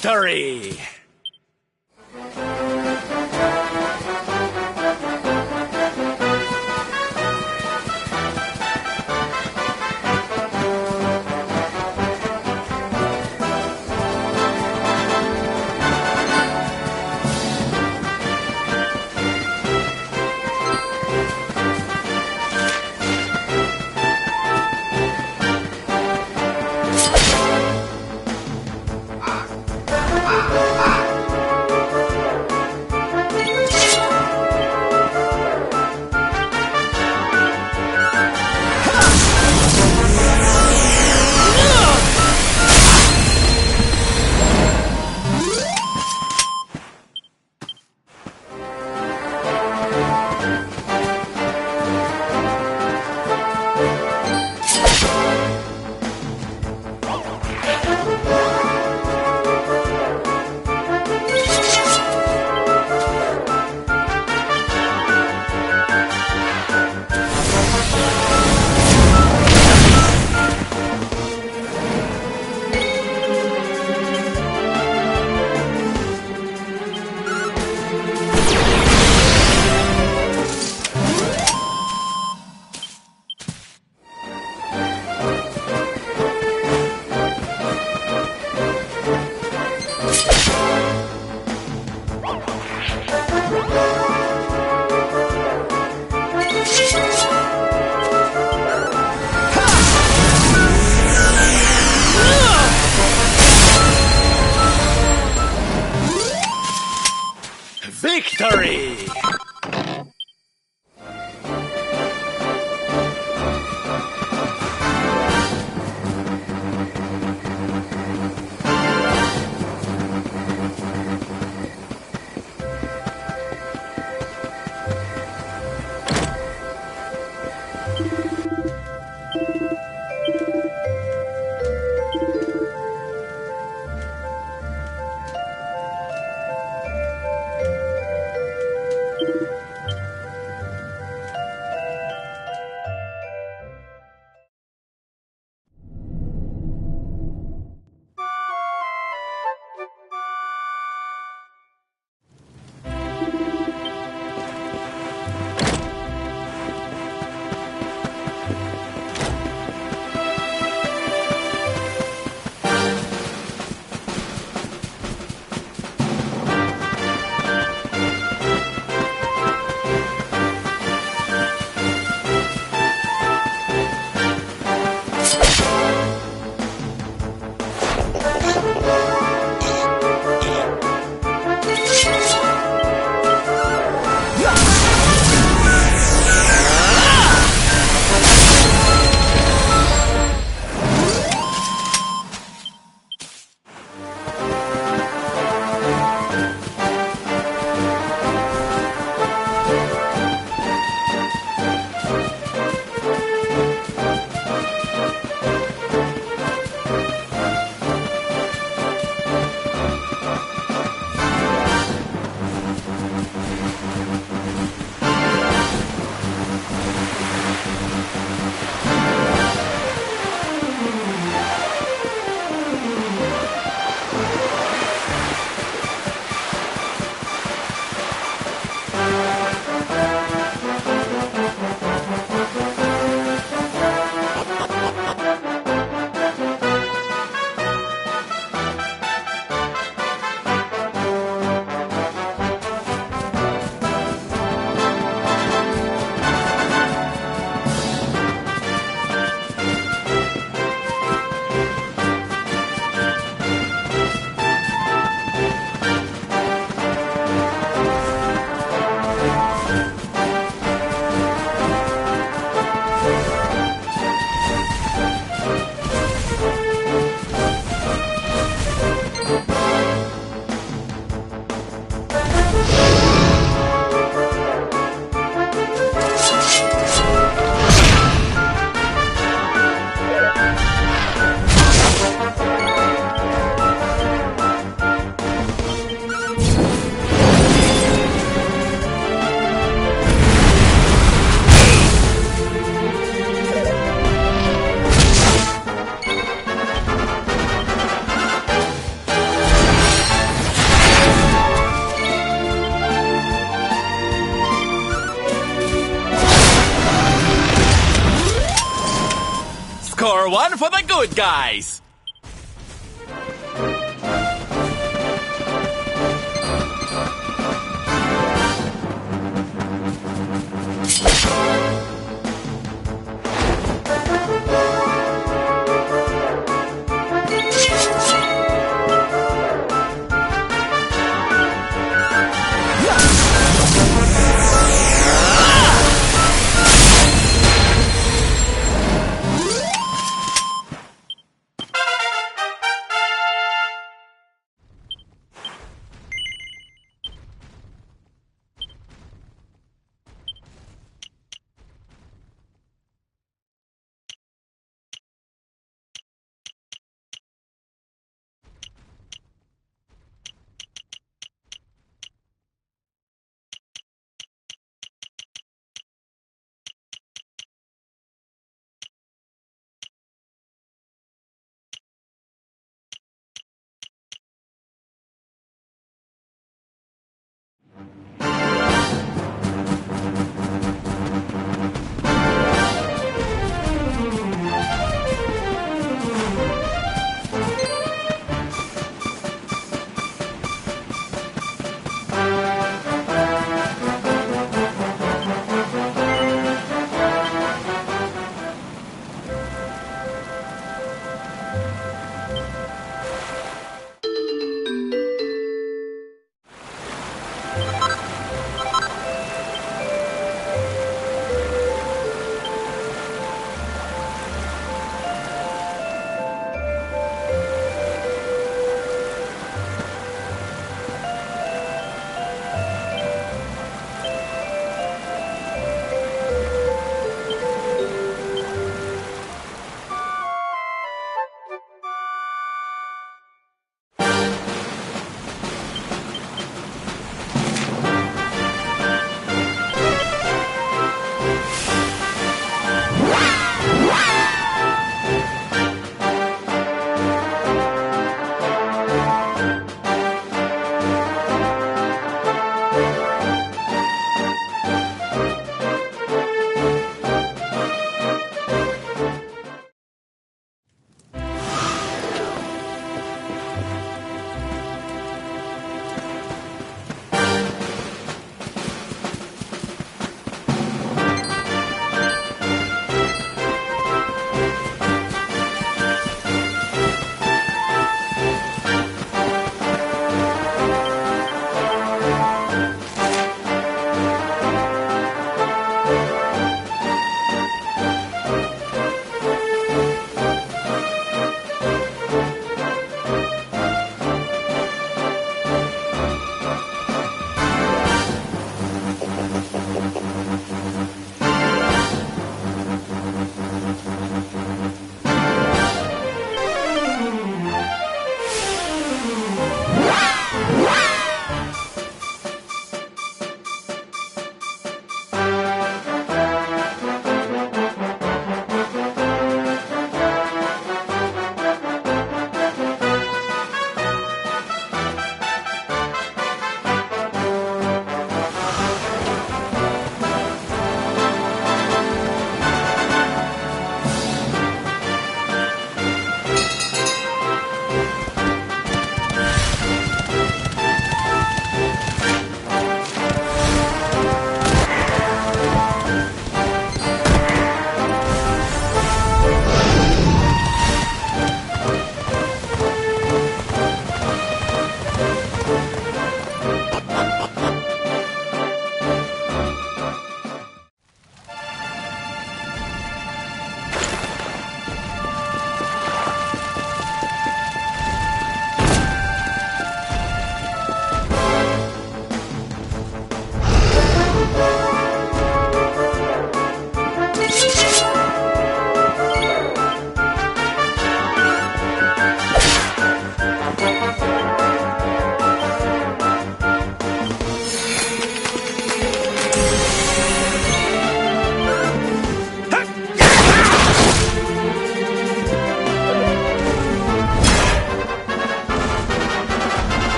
Victory! Victory! one for the good guys!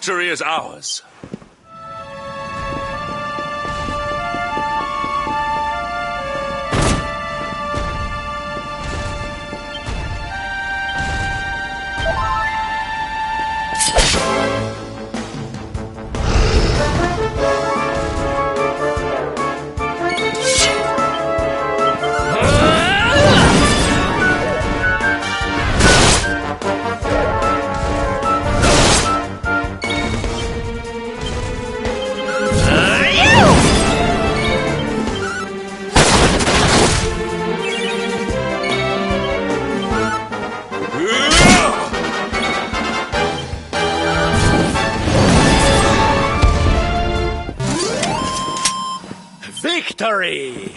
Victory is ours. Victory!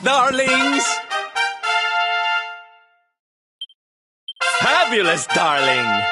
darlings! Fabulous, darling!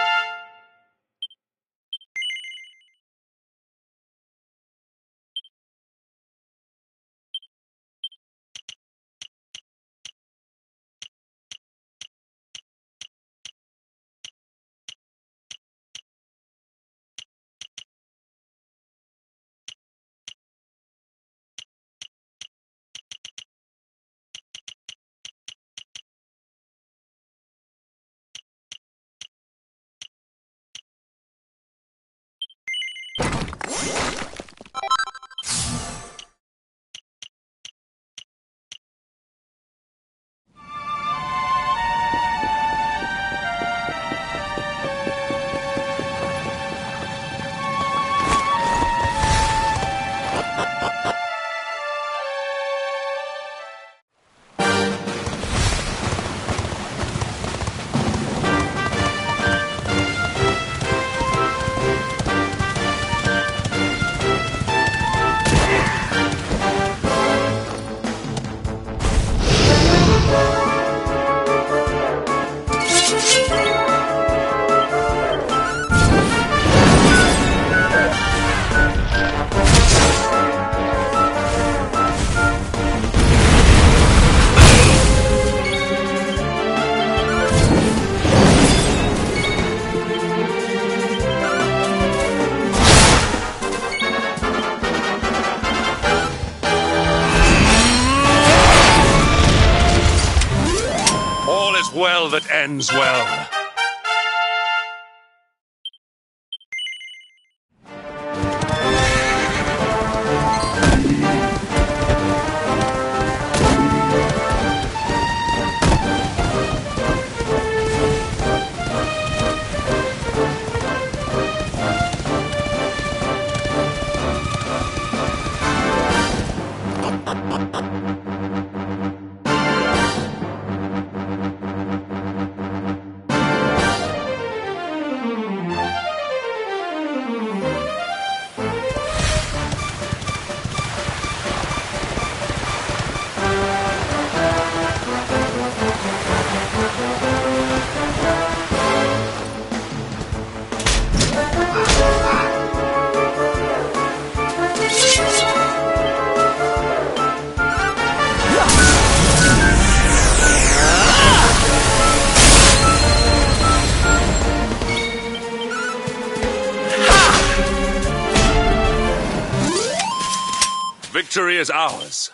as well that ends well. Victory is ours.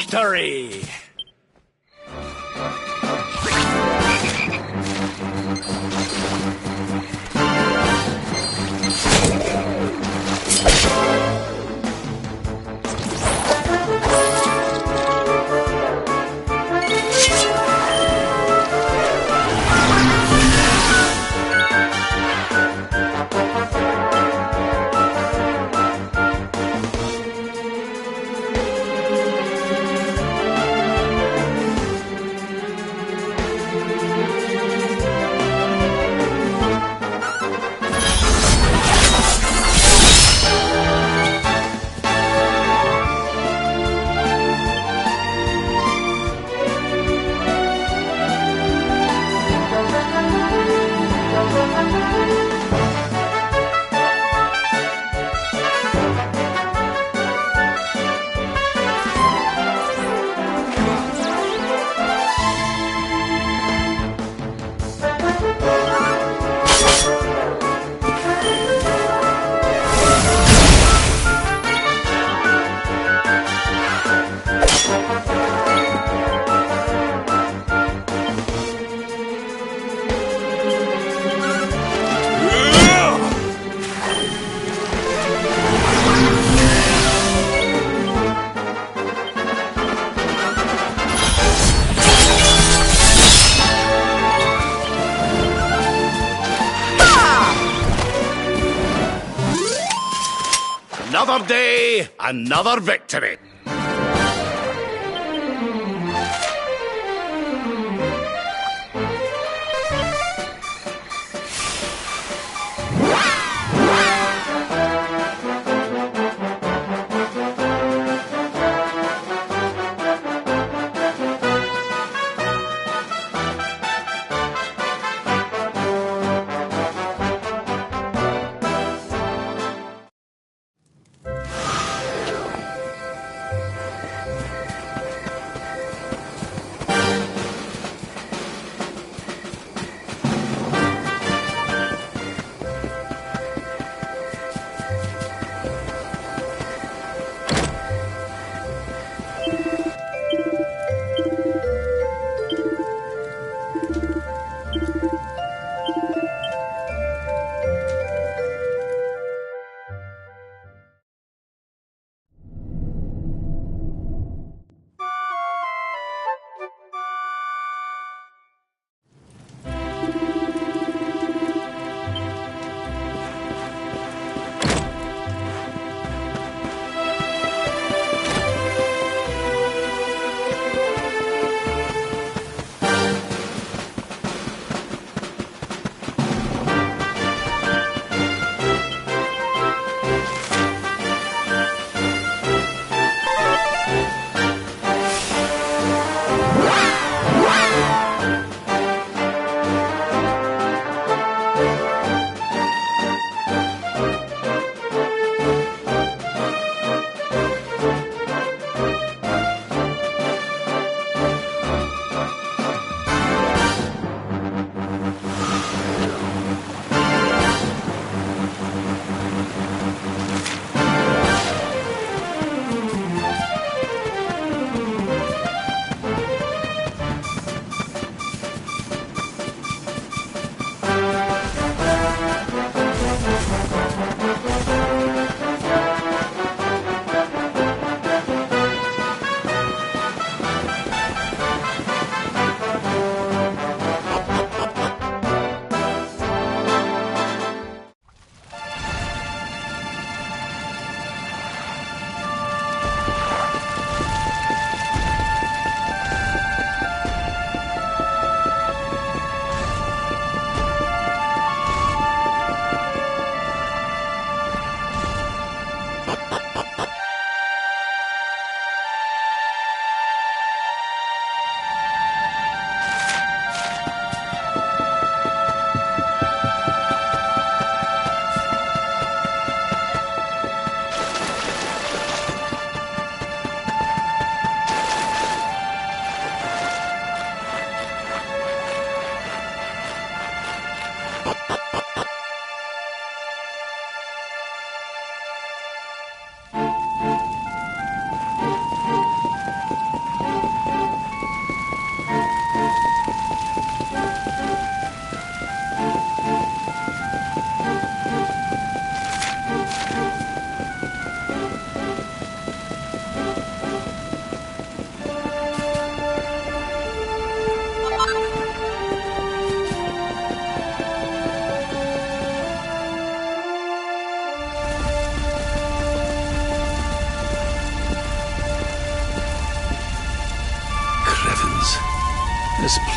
victory! Another day, another victory.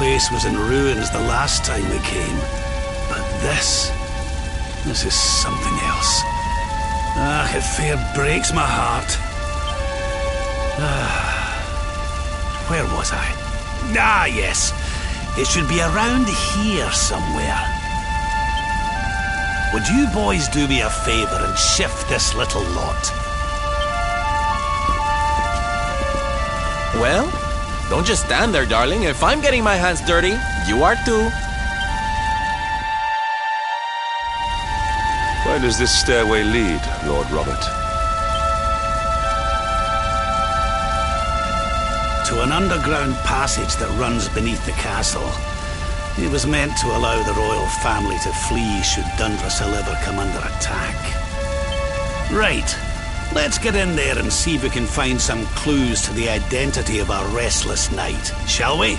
place was in ruins the last time we came. But this is something else. Ah, it fair breaks my heart. Where was I? Ah, yes. It should be around here somewhere. Would you boys do me a favor and shift this little lot? Well, don't just stand there, darling. If I'm getting my hands dirty, you are too. Where does this stairway lead, Lord Robert? To an underground passage that runs beneath the castle. It was meant to allow the royal family to flee should Dundrasil ever come under attack. Right. Let's get in there and see if we can find some clues to the identity of our Restless Knight, shall we?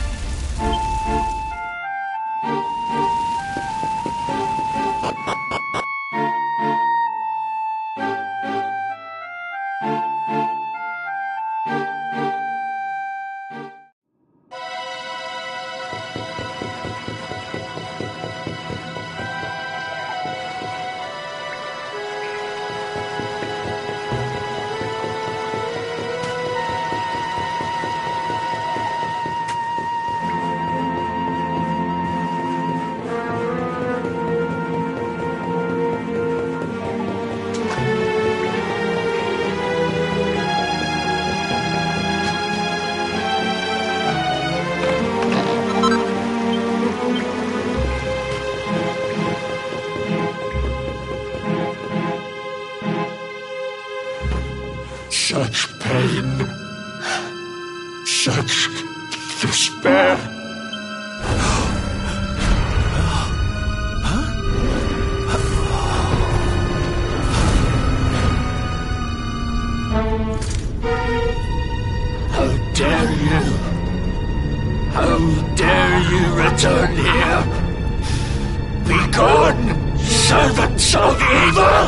Such pain, such despair. How dare you? How dare you return here? Begone, servants of evil!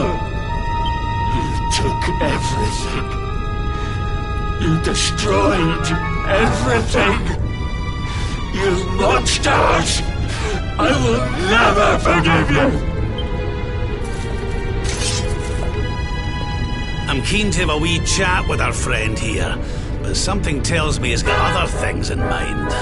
You took everything. You destroyed everything! You monsters! I will never forgive you! I'm keen to have a wee chat with our friend here, but something tells me he's got other things in mind.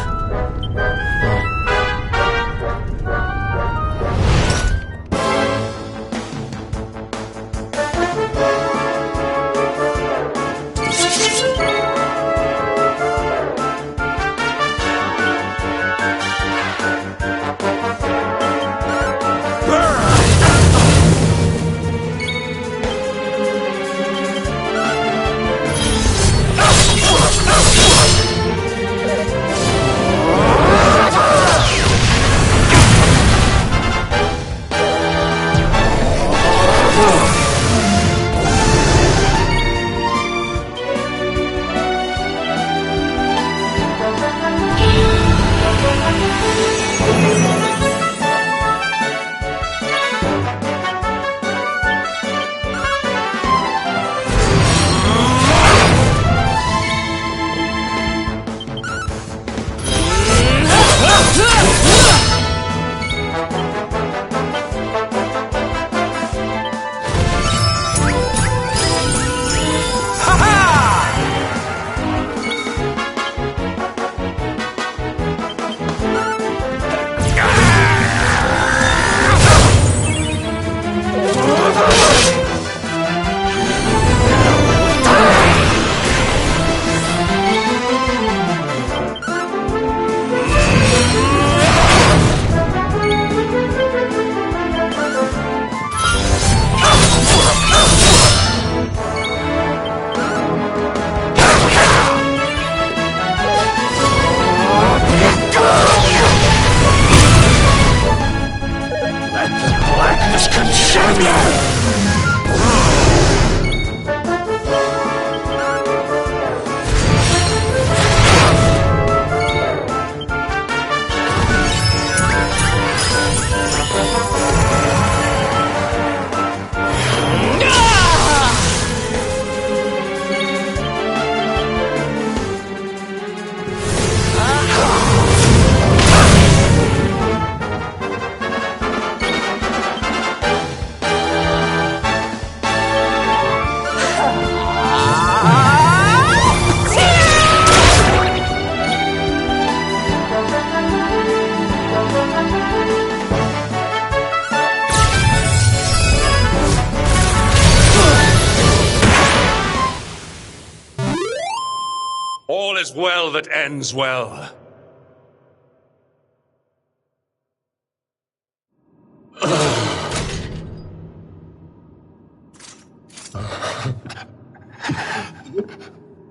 All's well that ends well.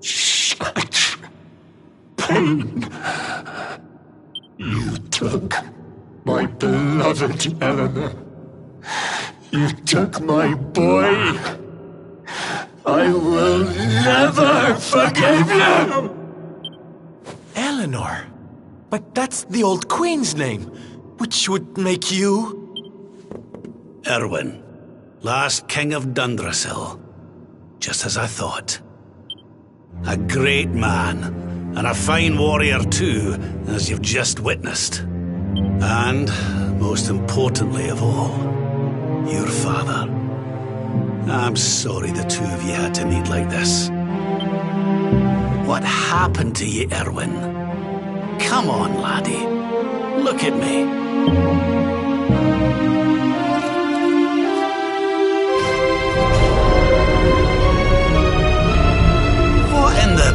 Such pain. You took my beloved Eleanor. You took my boy. I will never forgive you! Eleanor? But that's the old queen's name, which would make you... Irwin, last king of Dundrasil. Just as I thought. A great man, and a fine warrior too, as you've just witnessed. And, most importantly of all, your father. I'm sorry the two of you had to meet like this. What happened to you, Irwin? Come on, laddie. Look at me. What in the...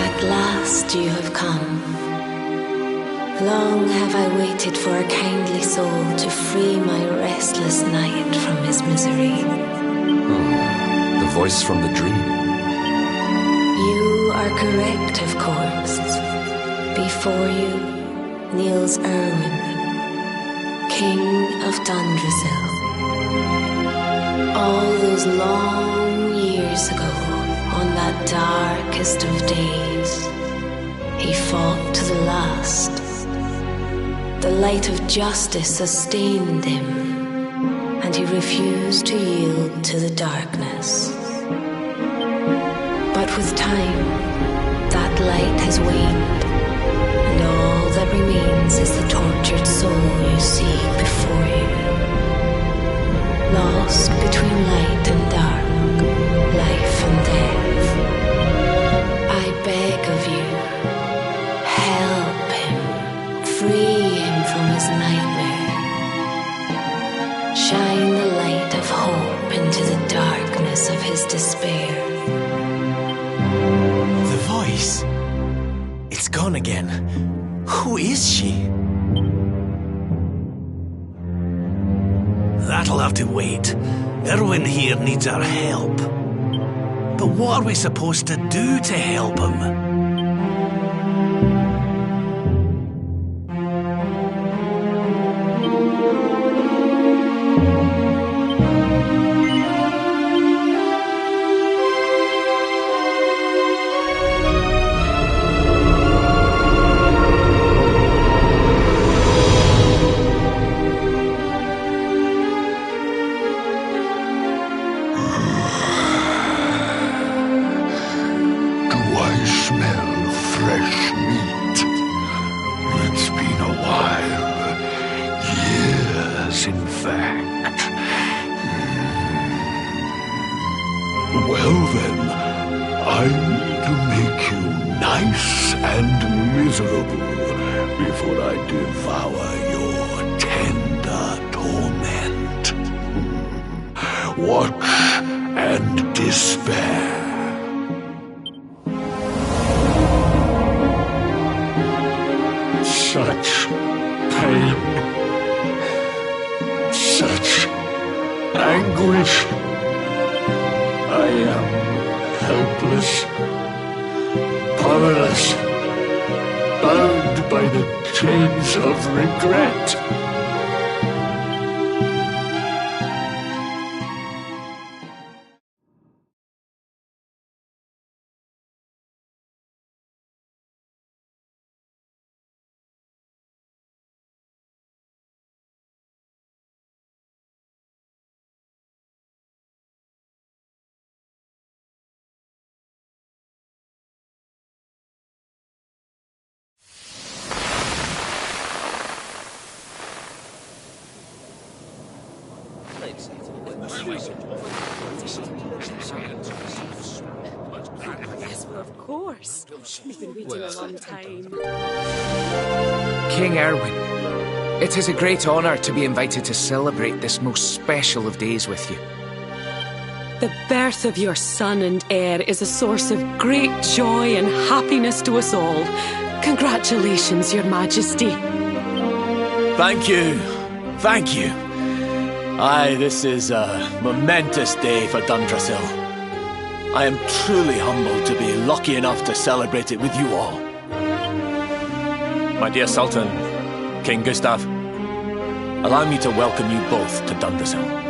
At last you have come. Long have I waited for a kindly soul to free my restless knight from his misery. The voice from the dream. You are correct, of course. Before you kneels Irwin, King of Dundrasil. All those long years ago, on that darkest of days, he fought to the last. The light of justice sustained him, and he refused to yield to the darkness. But with time, that light has waned, and all that remains is the tortured soul you see before you. Lost between light and dark, life and death. I beg of you, help him, free from his nightmare. Shine the light of hope into the darkness of his despair. The voice. It's gone again. Who is she? That'll have to wait. Irwin here needs our help. But what are we supposed to do to help him? Yes, well, of course. We've been waiting a long time. King Irwin, it is a great honour to be invited to celebrate this most special of days with you. The birth of your son and heir is a source of great joy and happiness to us all. Congratulations, Your Majesty. Thank you. Thank you. Aye, this is a momentous day for Dundrasil. I am truly humbled to be lucky enough to celebrate it with you all. My dear Sultan, King Gustav, allow me to welcome you both to Dundrasil.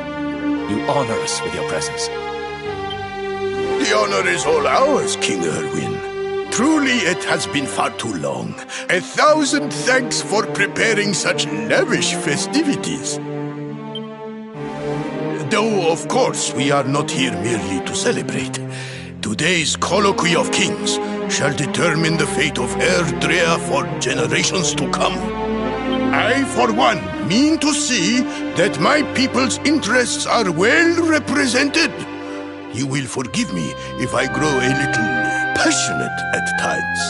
You honor us with your presence. The honor is all ours, King Irwin. Truly, it has been far too long. 1,000 thanks for preparing such lavish festivities. Though, of course, we are not here merely to celebrate. Today's colloquy of kings shall determine the fate of Erdrea for generations to come. I, for one, mean to see that my people's interests are well represented. You will forgive me if I grow a little passionate at times.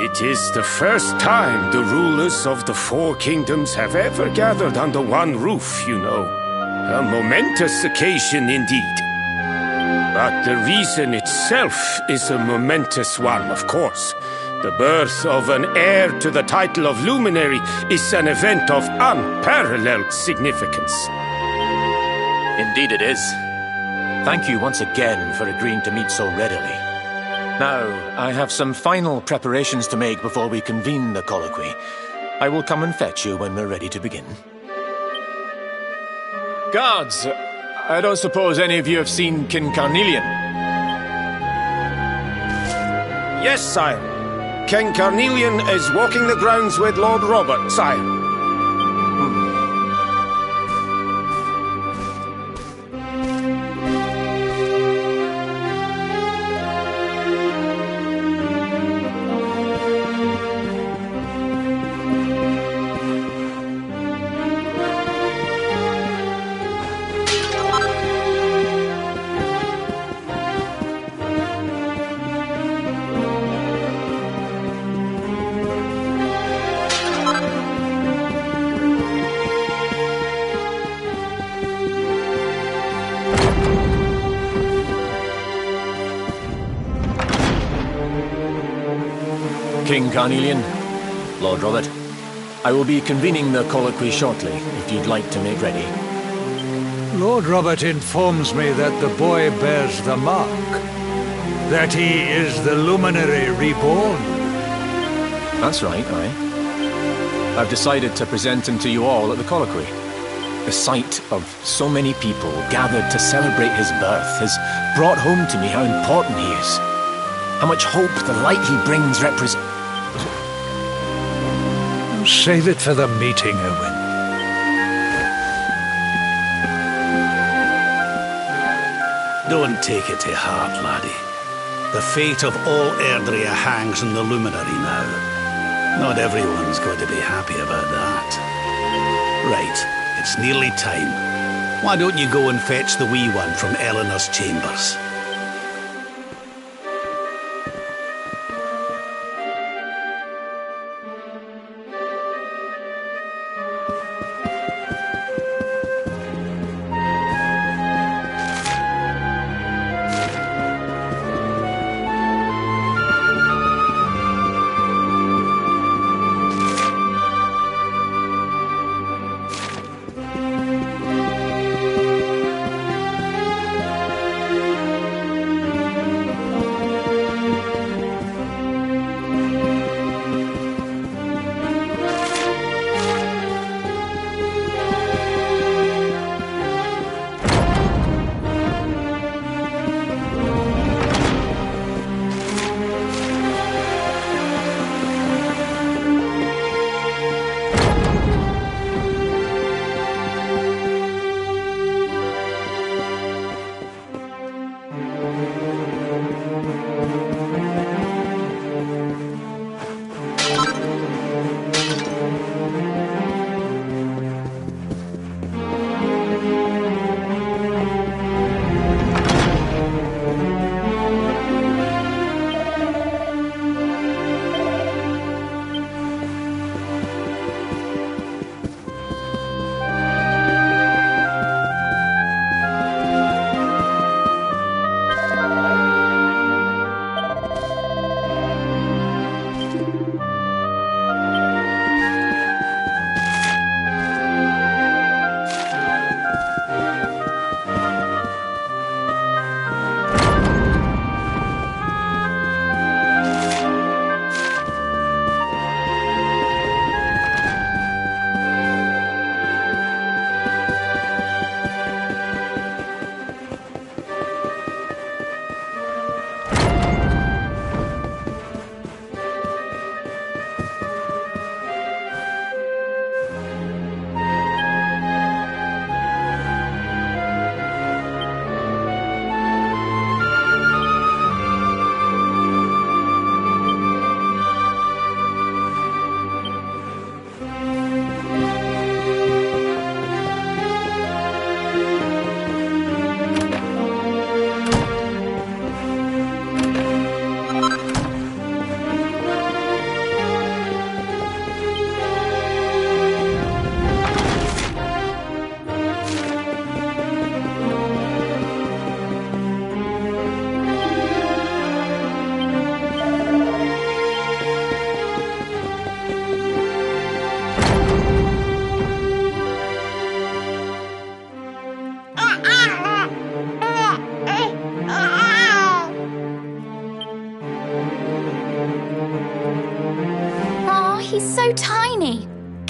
It is the first time the rulers of the Four Kingdoms have ever gathered under one roof, you know. A momentous occasion indeed. But the reason itself is a momentous one, of course. The birth of an heir to the title of luminary is an event of unparalleled significance. Indeed it is. Thank you once again for agreeing to meet so readily. Now, I have some final preparations to make before we convene the colloquy. I will come and fetch you when we're ready to begin. Guards, I don't suppose any of you have seen King Carnelian? Yes, sire. King Carnelian is walking the grounds with Lord Robert, sire. King Carnelian, Lord Robert, I will be convening the colloquy shortly, if you'd like to make ready. Lord Robert informs me that the boy bears the mark. That he is the luminary reborn. That's right, aye. I've decided to present him to you all at the colloquy. The sight of so many people gathered to celebrate his birth has brought home to me how important he is. How much hope the light he brings represents. Save it for the meeting, Irwin. Don't take it to heart, laddie. The fate of all Erdrea hangs in the luminary now. Not everyone's going to be happy about that. Right, it's nearly time. Why don't you go and fetch the wee one from Eleanor's chambers?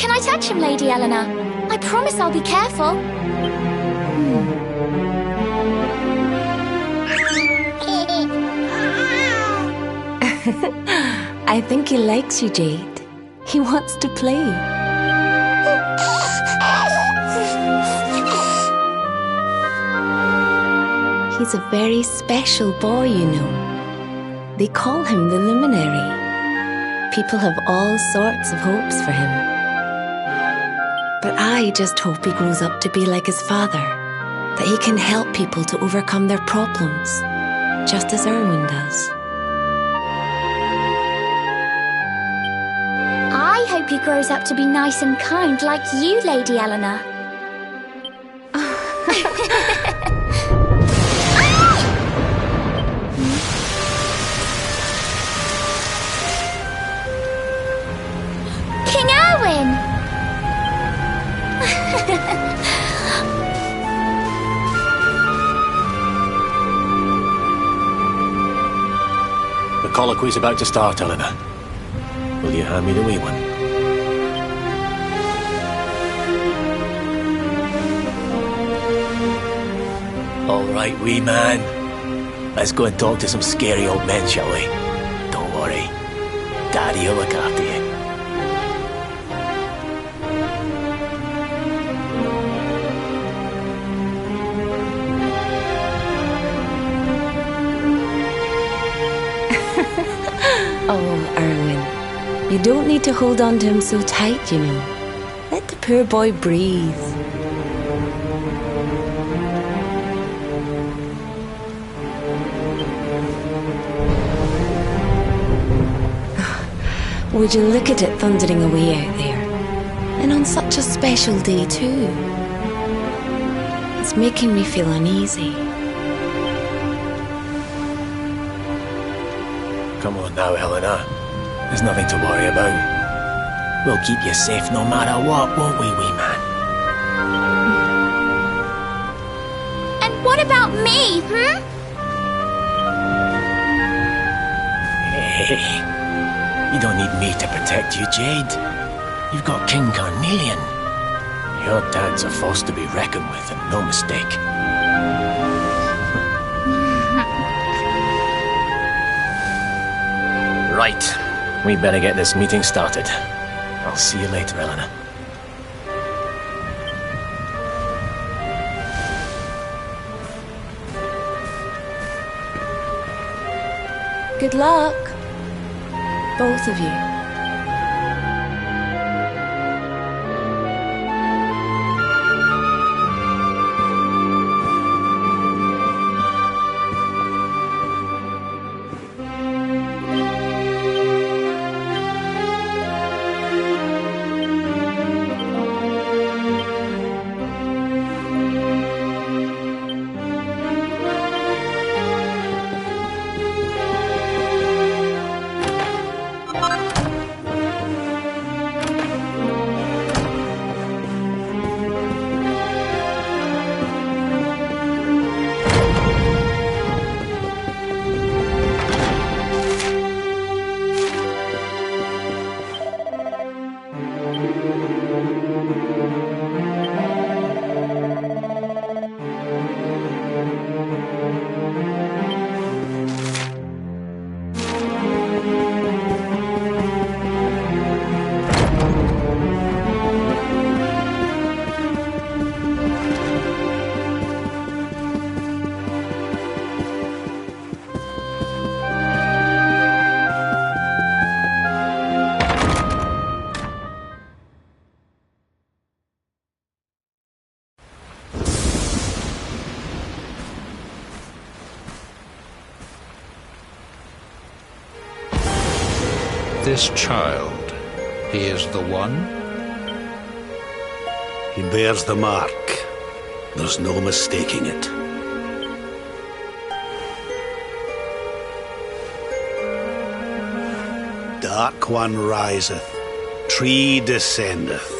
Can I touch him, Lady Eleanor? I promise I'll be careful. I think he likes you, Jade. He wants to play. He's a very special boy, you know. They call him the Luminary. People have all sorts of hopes for him. But I just hope he grows up to be like his father, that he can help people to overcome their problems, just as Irwin does. I hope he grows up to be nice and kind like you, Lady Eleanor. King Irwin! The colloquy's about to start, Eleanor. Will you hand me the wee one? All right, wee man. Let's go and talk to some scary old men, shall we? Don't worry. Daddy will look after you. Oh, Irwin. You don't need to hold on to him so tight, you know. Let the poor boy breathe. Would you look at it thundering away out there? And on such a special day, too. It's making me feel uneasy. Come on now, Eleanor. There's nothing to worry about. We'll keep you safe no matter what, won't we, wee man? And what about me, Hey, you don't need me to protect you, Jade. You've got King Carnelian. Your dad's a force to be reckoned with, and no mistake. Right. We better get this meeting started. I'll see you later, Eleanor. Good luck, both of you. This child, he is the one? He bears the mark. There's no mistaking it. Dark One riseth, tree descendeth,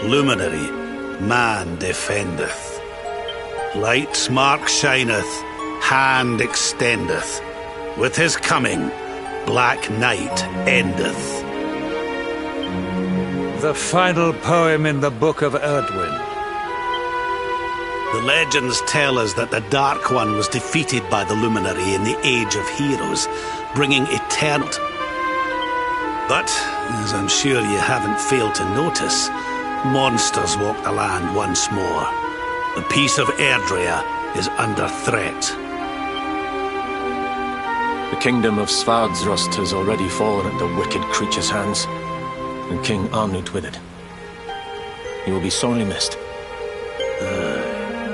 luminary, man defendeth. Light's mark shineth, hand extendeth. With his coming, Black Night endeth. The final poem in the Book of Erdwin. The legends tell us that the Dark One was defeated by the Luminary in the Age of Heroes, bringing eternal. But, as I'm sure you haven't failed to notice, monsters walk the land once more. The peace of Erdrea is under threat. The kingdom of Svardrust has already fallen at the wicked creature's hands, and King Arnut with it. He will be sorely missed.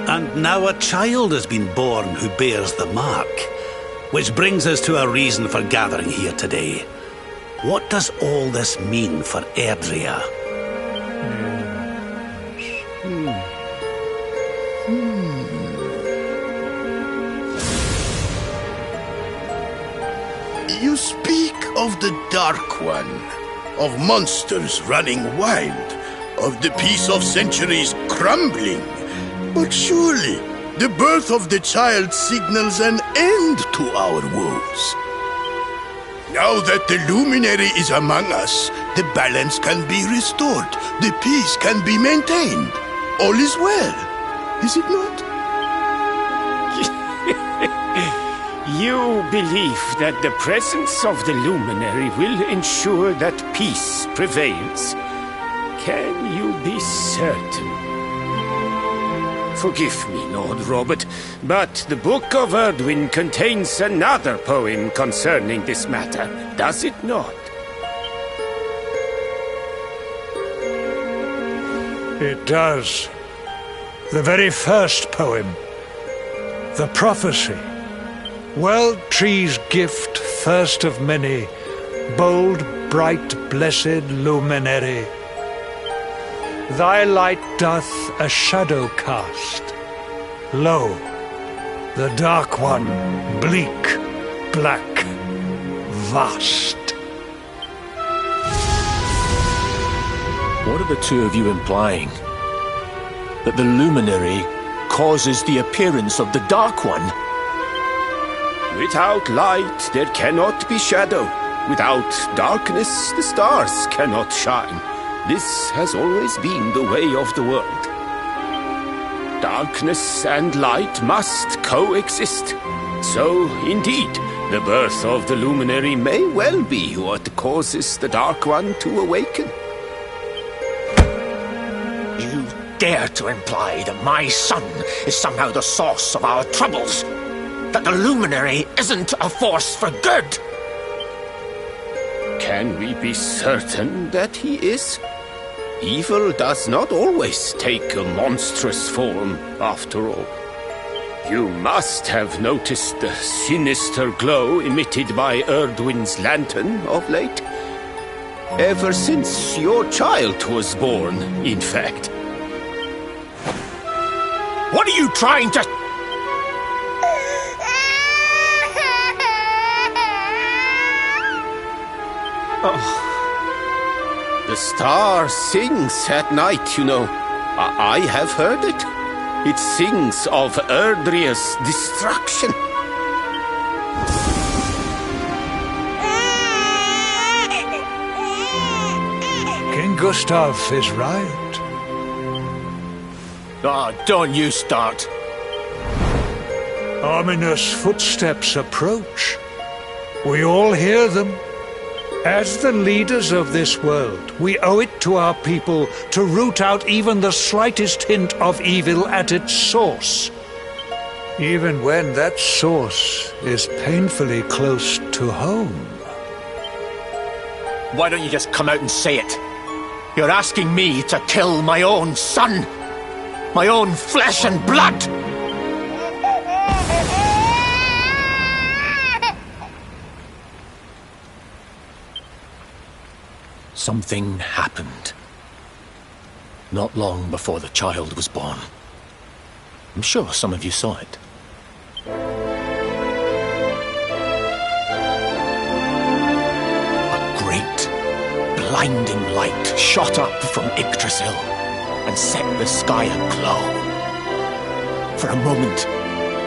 And now a child has been born who bears the mark. Which brings us to a reason for gathering here today. What does all this mean for Erdrea? You speak of the Dark One, of monsters running wild, of the peace of centuries crumbling. But surely, the birth of the child signals an end to our woes. Now that the Luminary is among us, the balance can be restored, the peace can be maintained. All is well, is it not? You believe that the presence of the Luminary will ensure that peace prevails. Can you be certain? Forgive me, Lord Robert, but the Book of Erdwin contains another poem concerning this matter, does it not? It does. The very first poem. The prophecy. Well, tree's gift, first of many, bold, bright, blessed luminary. Thy light doth a shadow cast. Lo, the Dark One, bleak, black, vast. What are the two of you implying? That the Luminary causes the appearance of the Dark One? Without light, there cannot be shadow. Without darkness, the stars cannot shine. This has always been the way of the world. Darkness and light must coexist. So, indeed, the birth of the Luminary may well be what causes the Dark One to awaken. You dare to imply that my son is somehow the source of our troubles? That the Luminary isn't a force for good? Can we be certain that he is? Evil does not always take a monstrous form, after all. You must have noticed the sinister glow emitted by Erdwin's lantern of late. Ever since your child was born, in fact. What are you trying to... Oh. The star sings at night, you know. I have heard it. It sings of Erdrea's destruction. King Gustav is right. Oh, don't you start. Ominous footsteps approach. We all hear them. As the leaders of this world, we owe it to our people to root out even the slightest hint of evil at its source. Even when that source is painfully close to home. Why don't you just come out and say it? You're asking me to kill my own son. My own flesh and blood. Something happened. Not long before the child was born. I'm sure some of you saw it. A great, blinding light shot up from Yggdrasil and set the sky aglow. For a moment,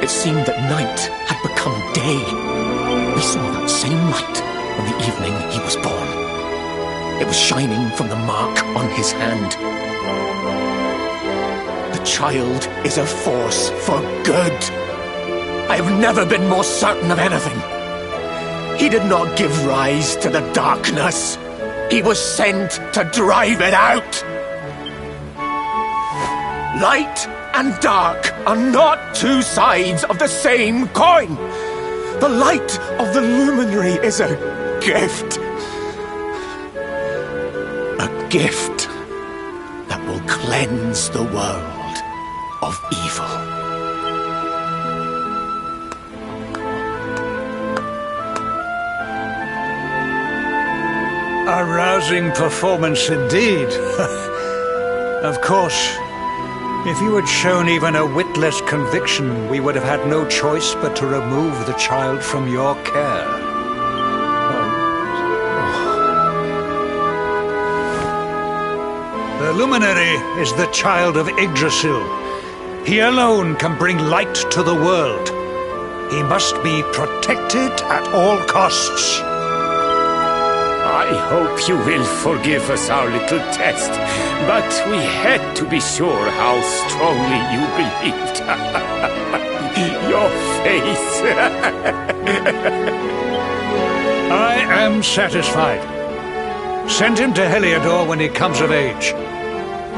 it seemed that night had become day. We saw that same light on the evening he was born. It was shining from the mark on his hand. The child is a force for good. I have never been more certain of anything. He did not give rise to the darkness. He was sent to drive it out. Light and dark are not two sides of the same coin. The light of the luminary is a gift. A gift that will cleanse the world of evil. A rousing performance indeed. Of course, if you had shown even a whit less conviction, we would have had no choice but to remove the child from your care. The luminary is the child of Yggdrasil. He alone can bring light to the world. He must be protected at all costs. I hope you will forgive us our little test, but we had to be sure how strongly you believed. Your face. I am satisfied. Send him to Heliodor when he comes of age.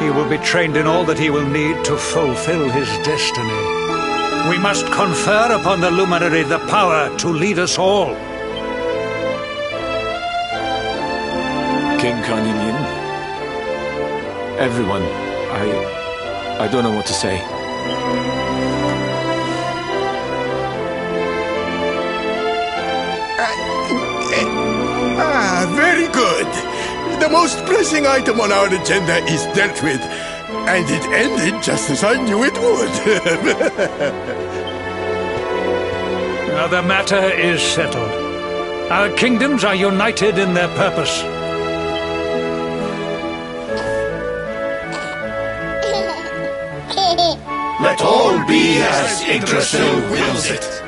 He will be trained in all that he will need to fulfill his destiny. We must confer upon the luminary the power to lead us all. King Carnelian, everyone, I don't know what to say. Very good. The most pressing item on our agenda is dealt with, and it ended just as I knew it would. Now the matter is settled. Our kingdoms are united in their purpose. Let all be as Yggdrasil wills it.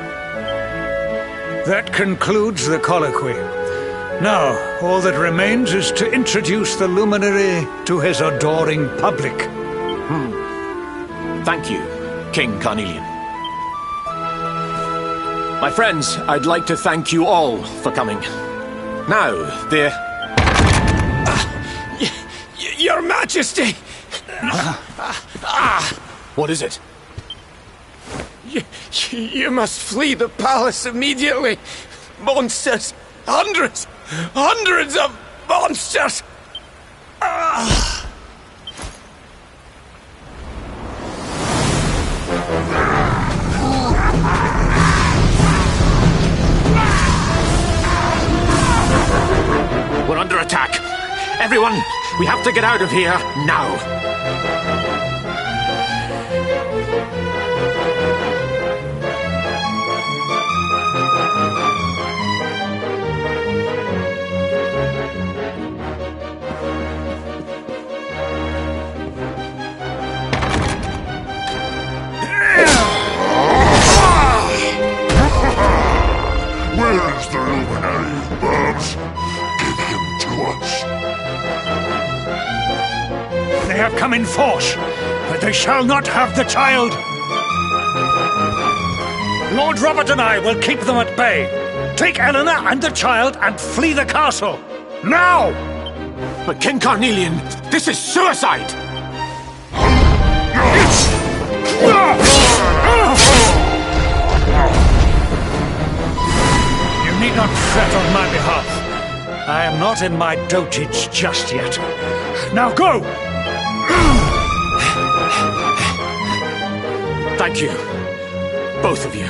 That concludes the colloquy. Now, all that remains is to introduce the luminary to his adoring public. Thank you, King Carnelian. My friends, I'd like to thank you all for coming. Now, Your Majesty! What is it? You must flee the palace immediately. Monsters! Hundreds of monsters! We're under attack. Everyone, we have to get out of here now. Where is the luminary, Babs? Give him to us. They have come in force, but they shall not have the child. Lord Robert and I will keep them at bay. Take Eleanor and the child and flee the castle. Now! But King Carnelian, this is suicide! You need not fret on my behalf. I am not in my dotage just yet. Now go! Thank you, both of you.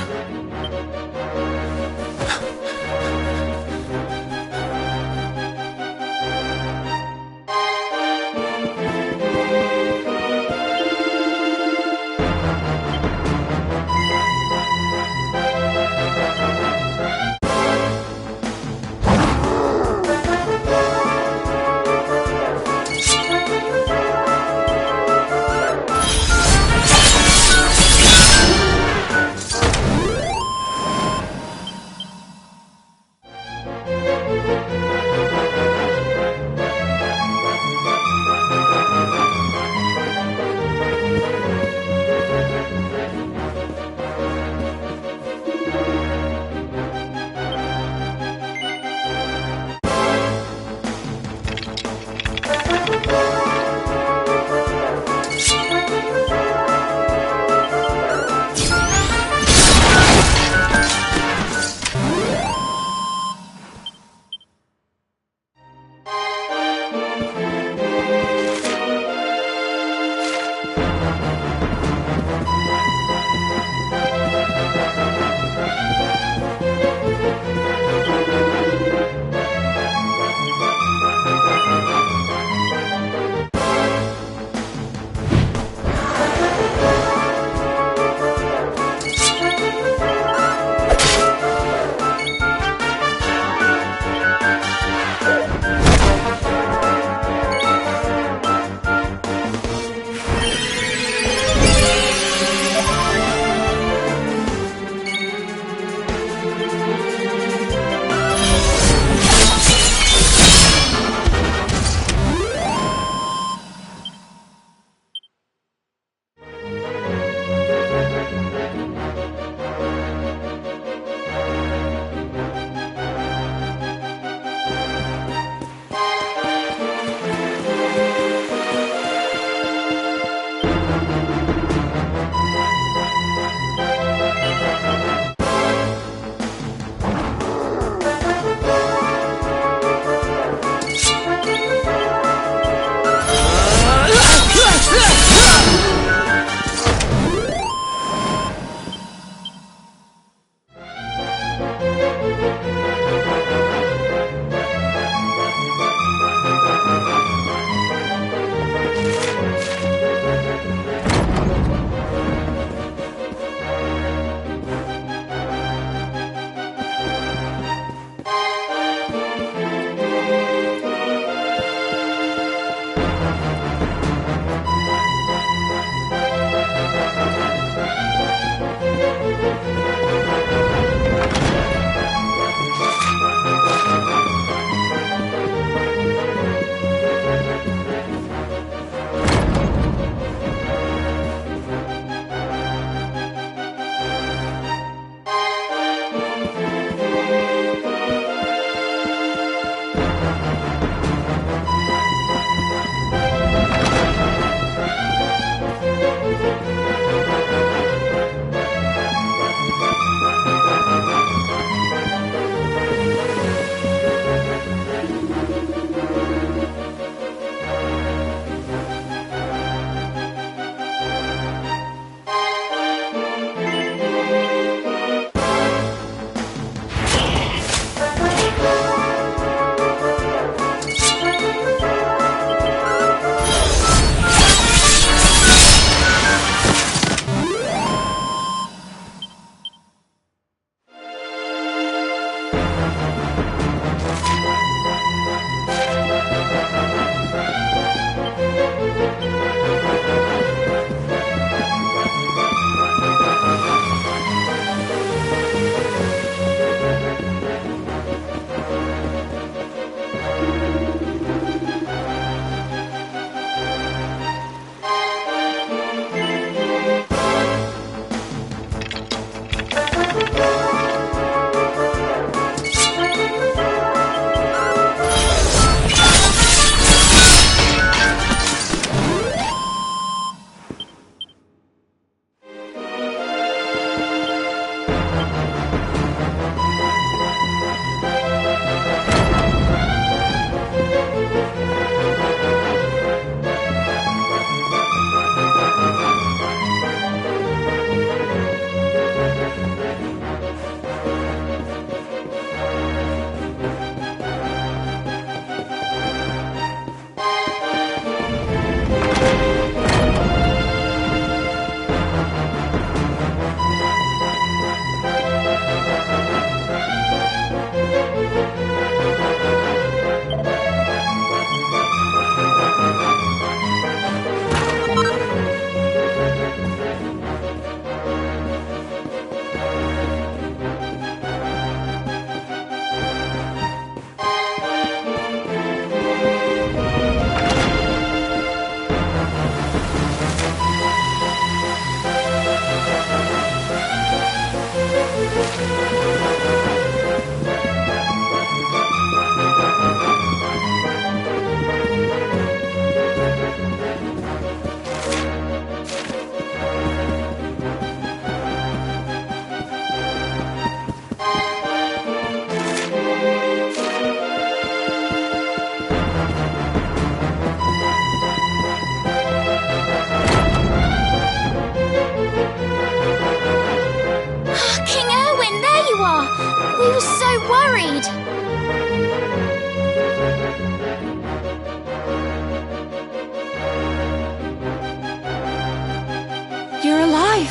You're alive.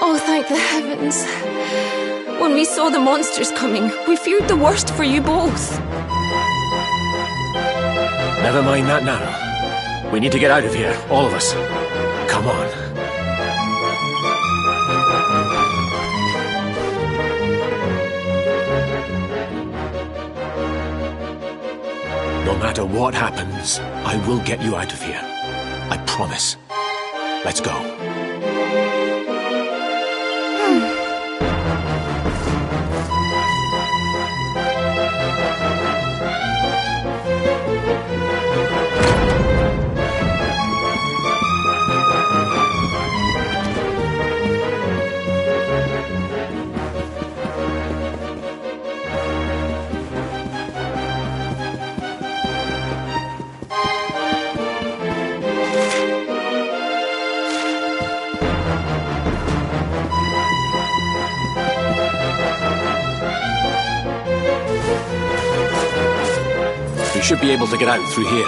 Oh, thank the heavens. When we saw the monsters coming, we feared the worst for you both. Never mind that now. We need to get out of here, all of us. Come on. No matter what happens, I will get you out of here. I promise. Let's go. should be able to get out through here.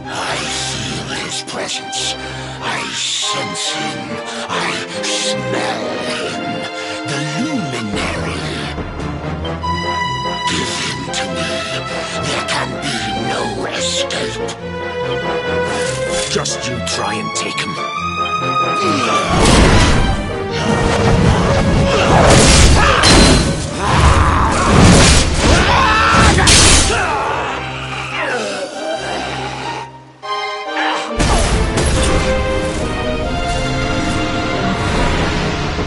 I feel his presence. I sense him. I smell him. The luminary. Give him to me. There can be no escape. Just you try and take him.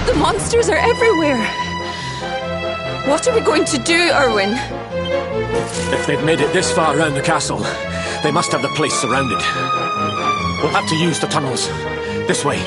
The monsters are everywhere. What are we going to do, Irwin? If they've made it this far around the castle, they must have the place surrounded. We'll have to use the tunnels. This way.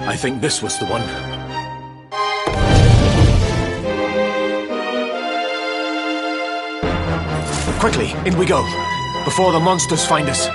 I think this was the one. Quickly, in we go, before the monsters find us.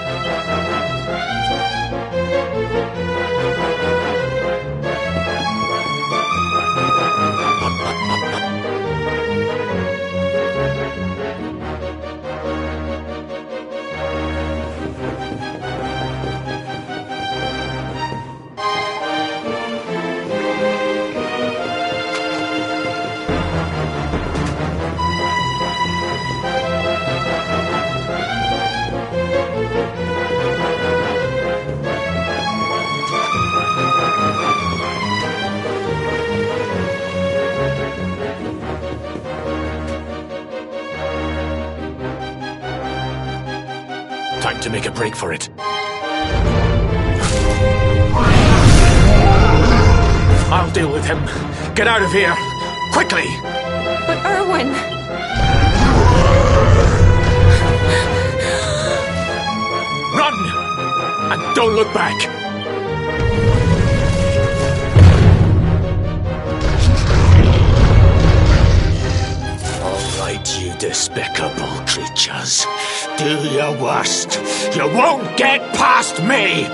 Time to make a break for it. I'll deal with him. Get out of here! Quickly! But Irwin... Run! And don't look back! All right, you despicable creatures. Do your worst. You won't get past me!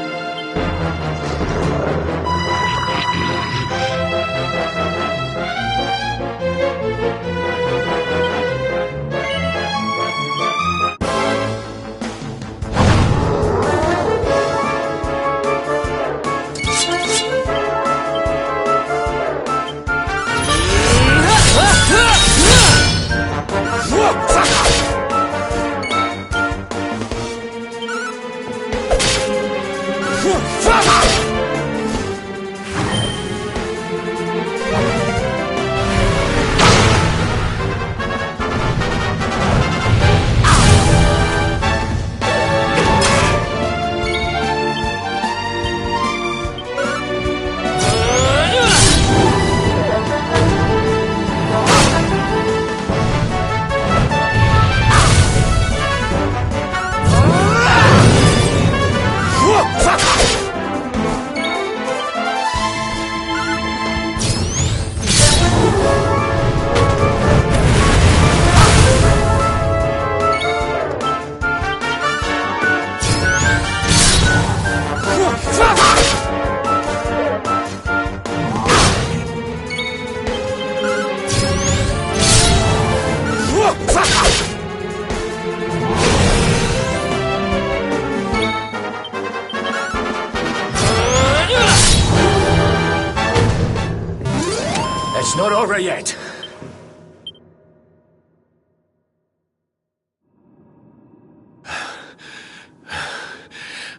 It's not over yet.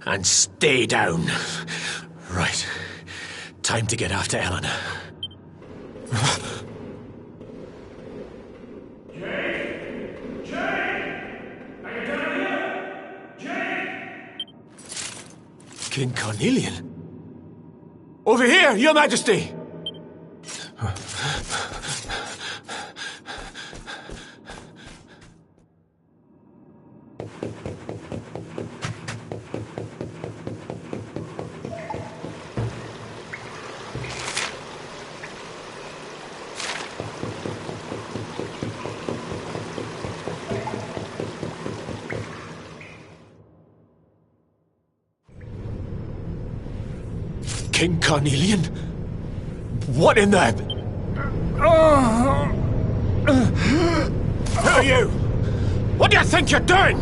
and stay down. Right. Time to get after Eleanor. Jade! Jade! Are you down here? Jade! King Carnelian? Over here, Your Majesty! King Carnelian? What in the... Who are you? What do you think you're doing?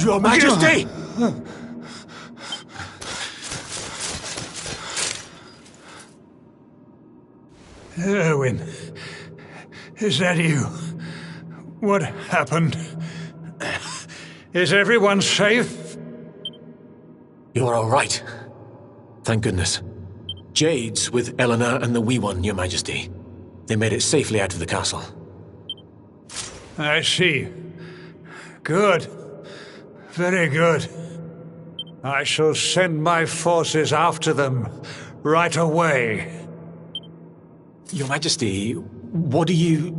Your Majesty! Irwin, is that you? What happened? Is everyone safe? You're all right. Thank goodness. Jade's with Eleanor and the wee one, Your Majesty. They made it safely out of the castle. I see. Good. Very good. I shall send my forces after them right away. Your Majesty, what do you...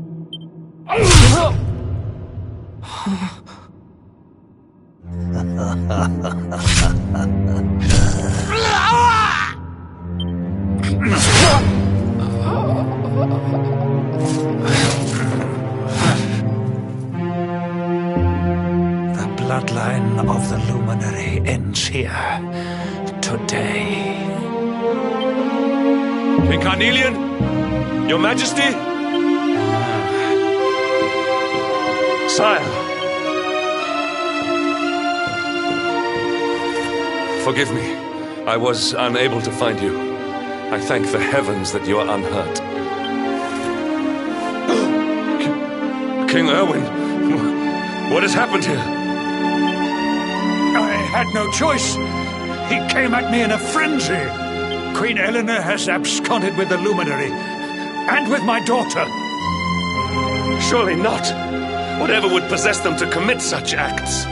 The bloodline of the Luminary ends here today. King Carnelian? Your Majesty? Sire. Forgive me. I was unable to find you. I thank the heavens that you are unhurt. King Irwin, what has happened here? I had no choice. He came at me in a frenzy. Queen Eleanor has absconded with the Luminary, and with my daughter. Surely not. Whatever would possess them to commit such acts?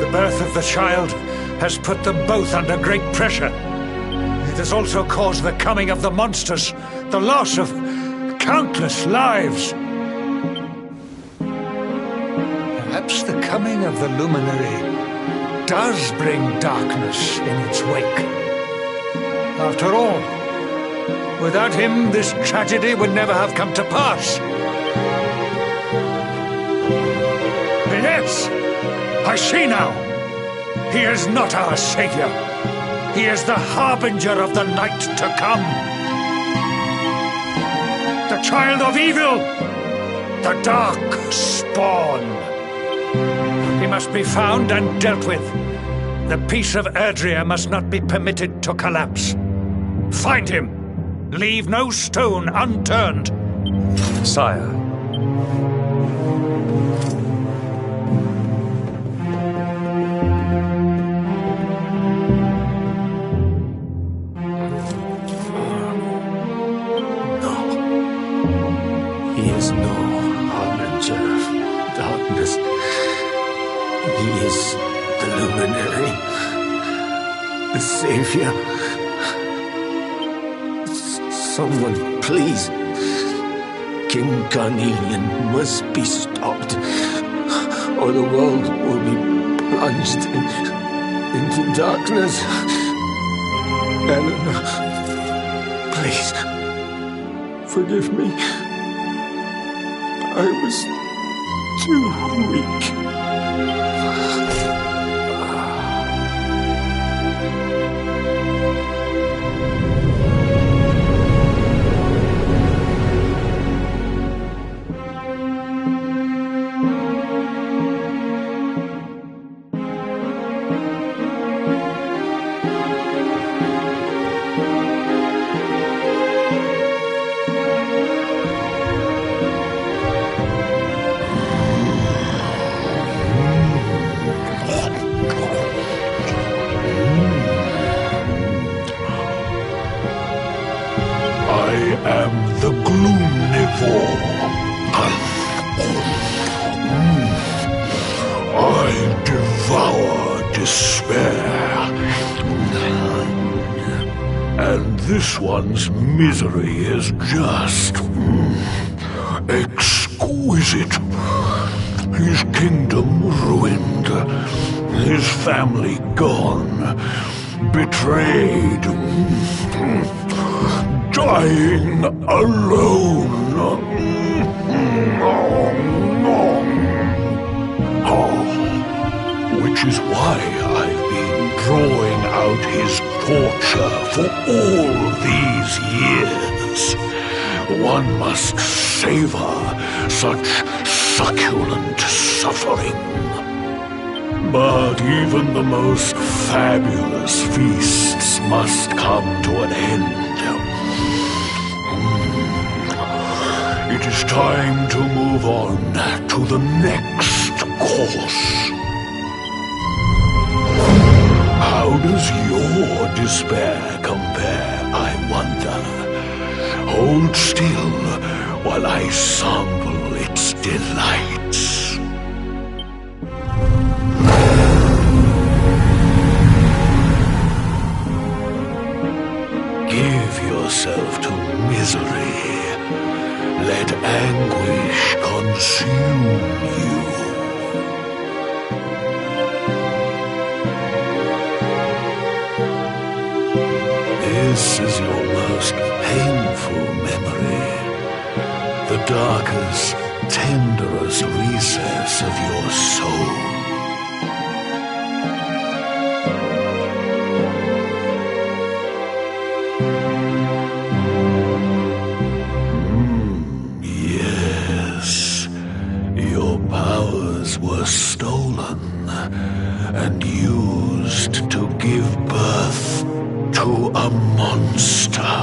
The birth of the child has put them both under great pressure. It has also caused the coming of the monsters, the loss of countless lives. Perhaps the coming of the Luminary does bring darkness in its wake. After all, without him, this tragedy would never have come to pass. Yes, I see now. He is not our savior. He is the harbinger of the night to come. The child of evil, the Darkspawn. He must be found and dealt with. The peace of Erdrea must not be permitted to collapse. Find him. Leave no stone unturned. Sire. No. He is no harbinger of darkness. He is the Luminary, the Savior. Someone, please. King Carnelian must be stopped, or the world will be plunged into darkness. Eleanor, please, forgive me. I was too weak. am the Gloomnivore. I devour despair. And this one's misery is just exquisite. His kingdom ruined, his family gone, betrayed, dying alone. Which is why I've been drawing out his torture for all these years. One must savor such succulent suffering. But even the most fabulous feasts must come to an end. It is time to move on to the next course. How does your despair compare, I wonder? Hold still while I sample its delights. Give yourself to misery. Let anguish consume you. This is your most painful memory, the darkest, tenderest recess of your soul. Yes, your powers were stolen and used to give birth to a monster.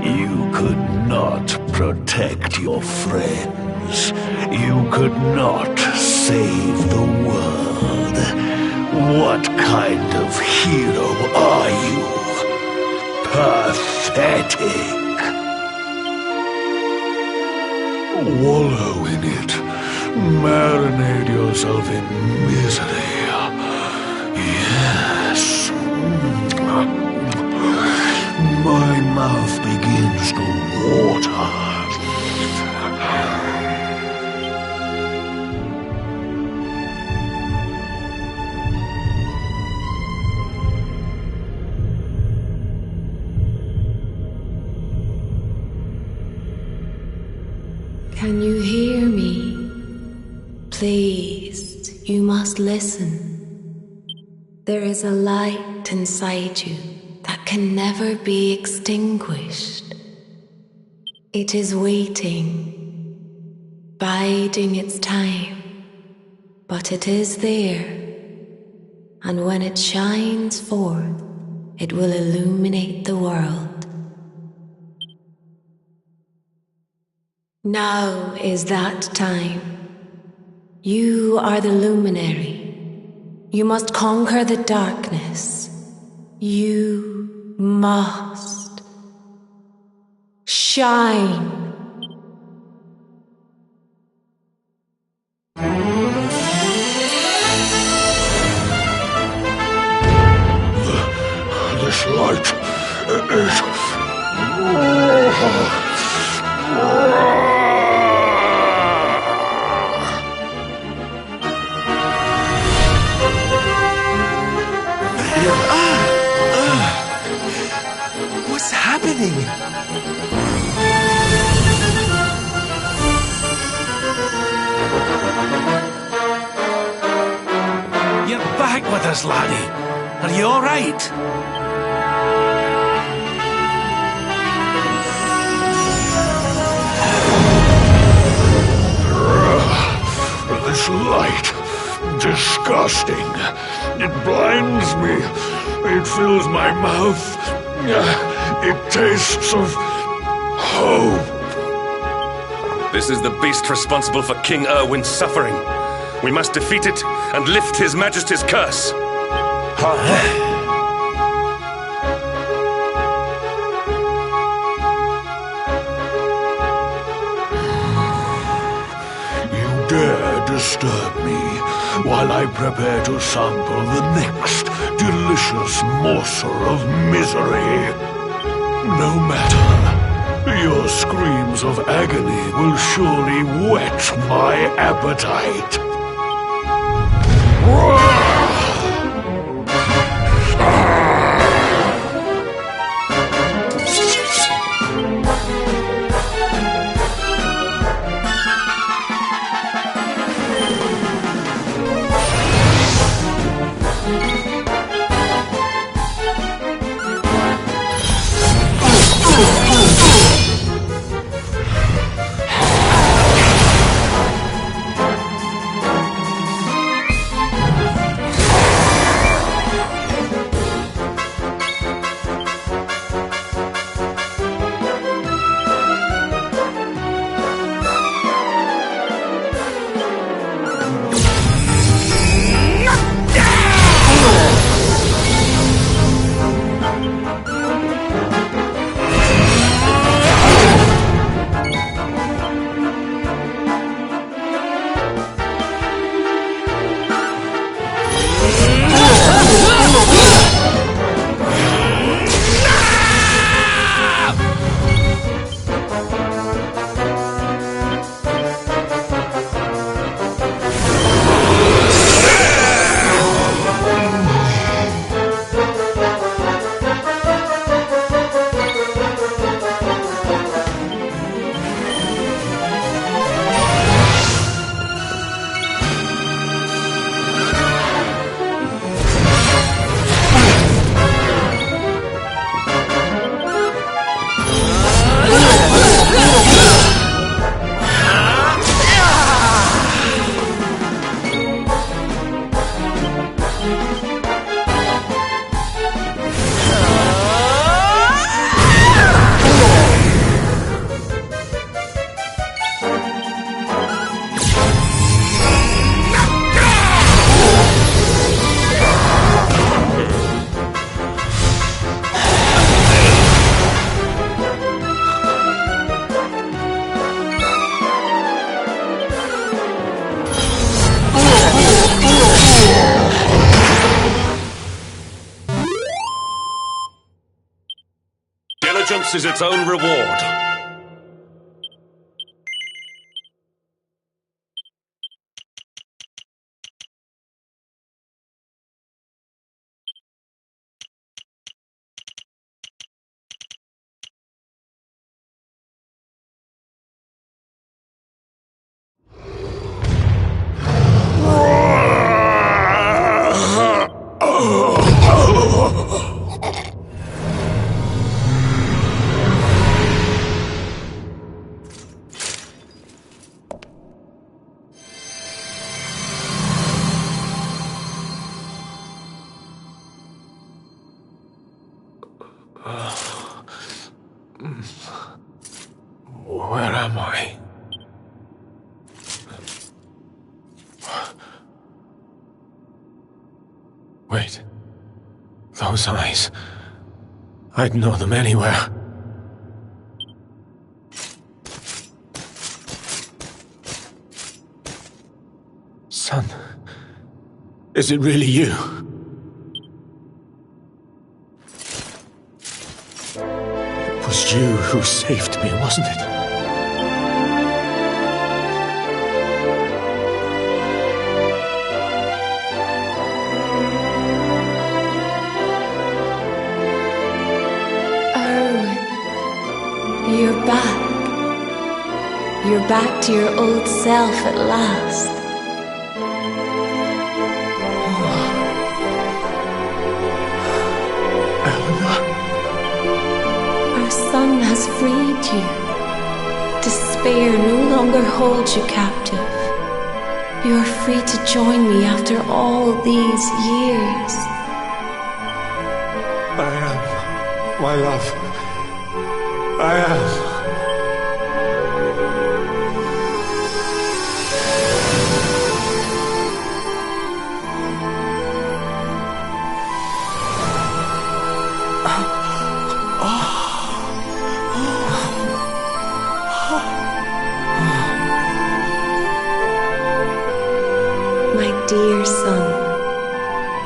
You could not protect your friends. You could not save the world. What kind of hero are you? Pathetic. Wallow in it. Marinate yourself in misery. Yes. My mouth begins to water. Can you hear me? Please, you must listen. There is a light inside you that can never be extinguished. It is waiting, biding its time, but it is there, and when it shines forth, it will illuminate the world. Now is that time. You are the luminary. You must conquer the darkness. You must shine. This light is... What's happening? You're back with us, laddie. Are you all right? This light, disgusting. It blinds me. It fills my mouth. It tastes of hope. This is the beast responsible for King Irwin's suffering. We must defeat it and lift His Majesty's curse. dare disturb me while I prepare to sample the next delicious morsel of misery. No matter, your screams of agony will surely whet my appetite. Diligence is its own reward. Where am I? Wait. Those eyes. I'd know them anywhere. Son. Is it really you? It was you who saved me, wasn't it? You're back. You're back to your old self at last. Our son has freed you. Despair no longer holds you captive. You are free to join me after all these years. I am, my love. I am. dear son,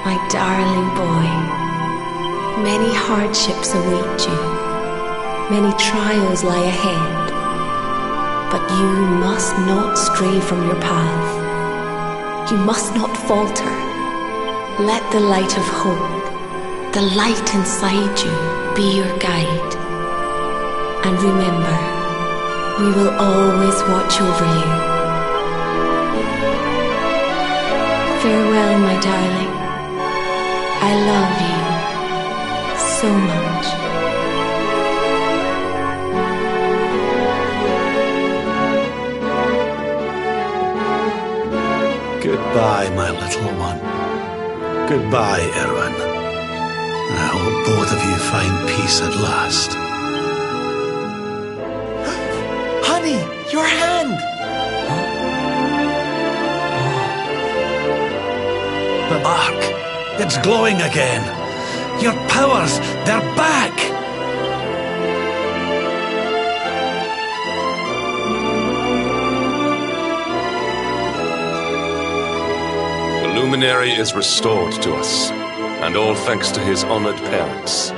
my darling boy, many hardships await you, many trials lie ahead, but you must not stray from your path. You must not falter. Let the light of hope, the light inside you, be your guide. And remember, we will always watch over you. Farewell, my darling. I love you so much. Goodbye, my little one. Goodbye, Irwin. I hope both of you find peace at last. Honey, your hand! The mark. It's glowing again. Your powers, they're back! The luminary is restored to us, and all thanks to his honored parents.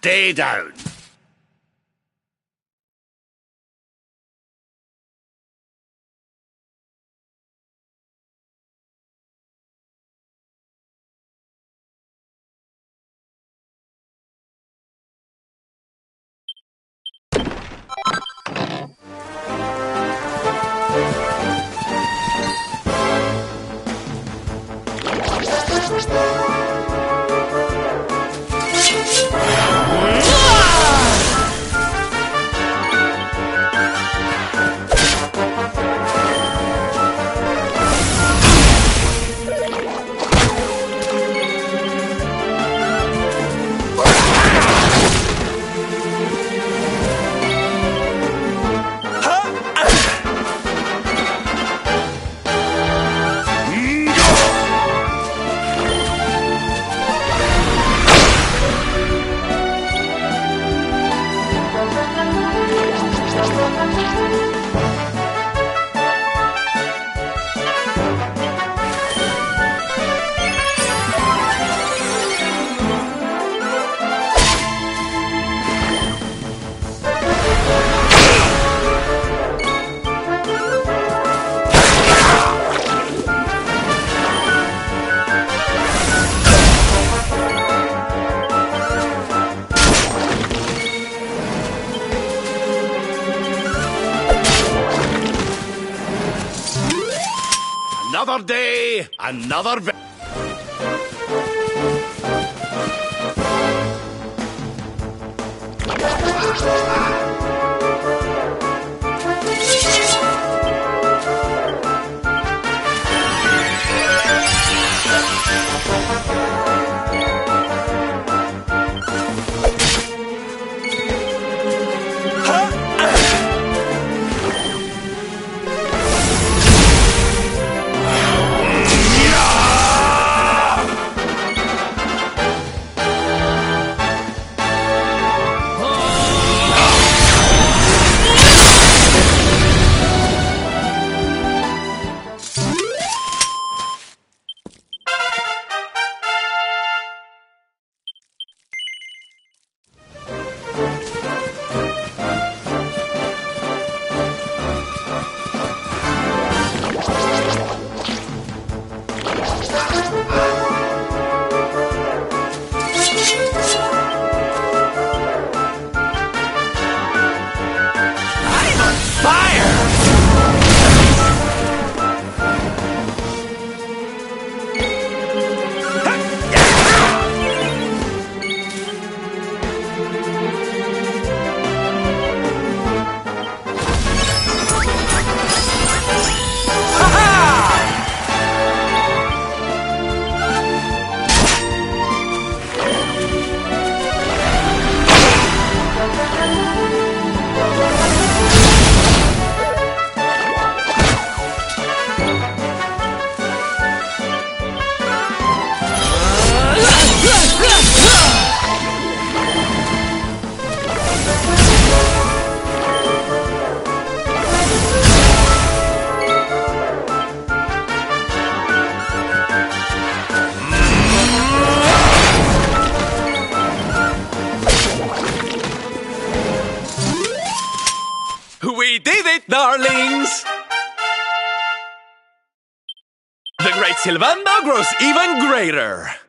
stay down. Another day, another... We did it, darlings! The great Sylvander grows even greater!